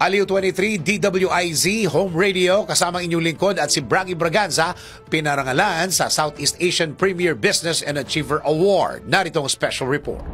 Aliw 23 DWIZ Home Radio kasamang inyong lingkod at si Bragi Braganza pinarangalan sa Southeast Asian Premier Business and Achiever Award. Narito ang special report.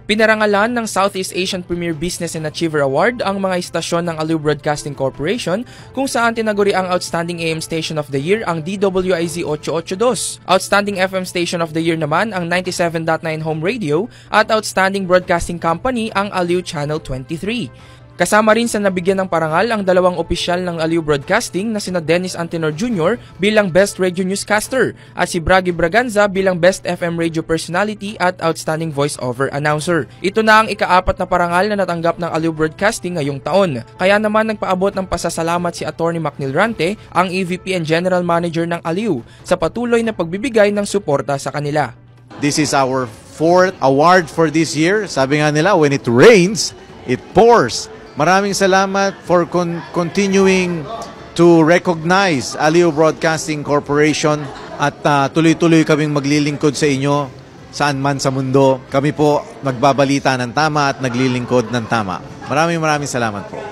Pinarangalan ng Southeast Asian Premier Business and Achiever Award ang mga istasyon ng Aliw Broadcasting Corporation kung saan tinaguri ang Outstanding AM Station of the Year ang DWIZ 882, Outstanding FM Station of the Year naman ang 97.9 Home Radio at Outstanding Broadcasting Company ang Aliw Channel 23. Kasama rin sa nabigyan ng parangal ang dalawang opisyal ng Aliw Broadcasting na sina Dennis Antenor Jr. bilang Best Radio Newscaster at si Bragi Braganza bilang Best FM Radio Personality at Outstanding Voice-Over Announcer. Ito na ang ika-4 na parangal na natanggap ng Aliw Broadcasting ngayong taon. Kaya naman nagpaabot ng pasasalamat si Atty. Macnil Rante, ang EVP and General Manager ng Aliw, sa patuloy na pagbibigay ng suporta sa kanila. This is our 4th award for this year. Sabi nga nila, when it rains, it pours. Maraming salamat for continuing to recognize Aliw Broadcasting Corporation at tuloy-tuloy kaming maglilingkod sa inyo saan man sa mundo. Kami po magbabalita ng tama at naglilingkod ng tama. Maraming salamat po.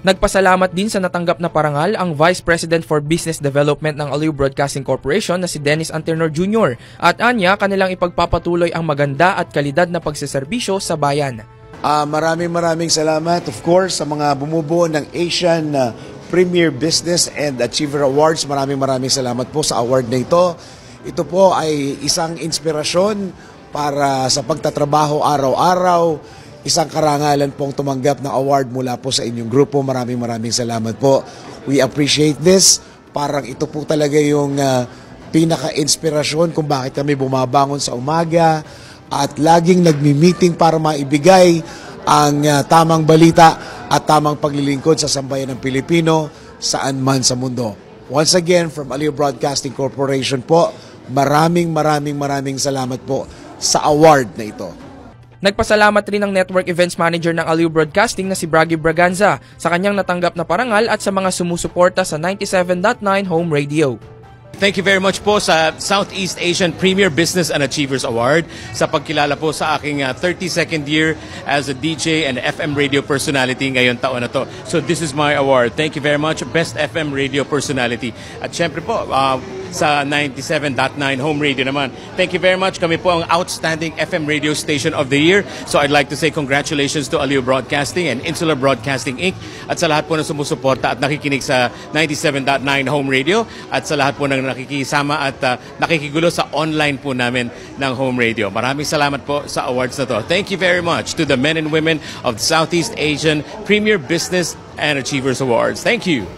Nagpasalamat din sa natanggap na parangal ang Vice President for Business Development ng Aliw Broadcasting Corporation na si Dennis Antenor Jr. At anya kanilang ipagpapatuloy ang maganda at kalidad na pagseserbisyo sa bayan. Maraming salamat of course sa mga bumubuo ng Asian Premier Business and Achiever Awards. Maraming salamat po sa award na ito. Ito po ay isang inspirasyon para sa pagtatrabaho araw-araw. Isang karangalan pong tumanggap ng award mula po sa inyong grupo. Maraming salamat po. We appreciate this. Parang ito po talaga yung pinaka-inspirasyon kung bakit kami bumabangon sa umaga at laging nagmi-meeting para maibigay ang tamang balita at tamang paglilingkod sa sambayan ng Pilipino saan man sa mundo. Once again, from Aliw Broadcasting Corporation po, maraming salamat po sa award na ito. Nagpasalamat rin ang Network Events Manager ng Aliw Broadcasting na si Bragi Braganza sa kanyang natanggap na parangal at sa mga sumusuporta sa 97.9 Home Radio. Thank you very much po sa Southeast Asian Premier Business and Achievers Award sa pagkilala po sa aking 32nd year as a DJ and FM radio personality ngayong taon na to. So this is my award. Thank you very much. Best FM radio personality. At syempre po, sa 97.9 Home Radio naman. Thank you very much. Kami po ang Outstanding FM Radio Station of the Year. So I'd like to say congratulations to Aliw Broadcasting and Insular Broadcasting Inc. At sa lahat po na sumusuporta at nakikinig sa 97.9 Home Radio at sa lahat po na nakikisama at nakikigulo sa online po namin ng Home Radio. Maraming salamat po sa awards na to. Thank you very much to the men and women of the Southeast Asian Premier Business and Achievers Awards. Thank you.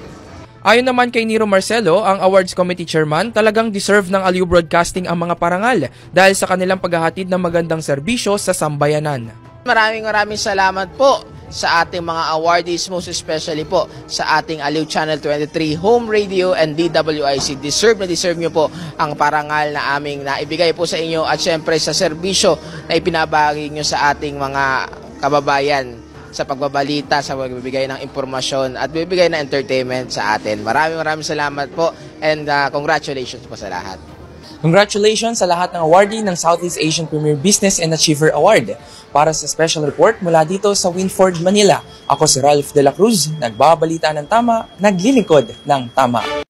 Ayon naman kay Nero Marcelo, ang Awards Committee Chairman, talagang deserve ng Aliw Broadcasting ang mga parangal dahil sa kanilang paghahatid ng magandang serbisyo sa sambayanan. Maraming salamat po sa ating mga awardees, most especially po sa ating Aliw Channel 23 Home Radio and DWIC. Deserve nyo po ang parangal na aming naibigay po sa inyo at syempre sa serbisyo na ipinabahagi nyo sa ating mga kababayan sa pagbabalita, sa pagbibigay ng impormasyon at bibigay ng entertainment sa atin. Maraming salamat po and congratulations po sa lahat. Congratulations sa lahat ng awardee ng Southeast Asian Premier Business and Achiever Award. Para sa special report mula dito sa Winford, Manila, ako si Ralph De La Cruz, nagbabalita ng tama, naglilingkod ng tama.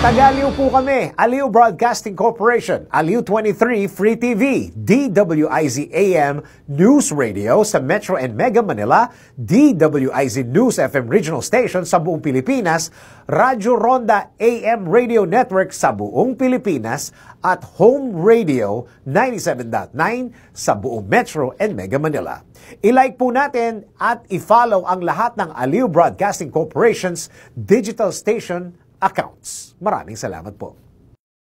Taga-Aliw po kami, Aliw Broadcasting Corporation, Aliw 23 Free TV, DWIZ AM News Radio sa Metro and Mega Manila, DWIZ News FM Regional Station sa buong Pilipinas, Radyo Ronda AM Radio Network sa buong Pilipinas, at Home Radio 97.9 sa buong Metro and Mega Manila. I-like po natin at i-follow ang lahat ng Aliw Broadcasting Corporation's digital station accounts. Maraming salamat po.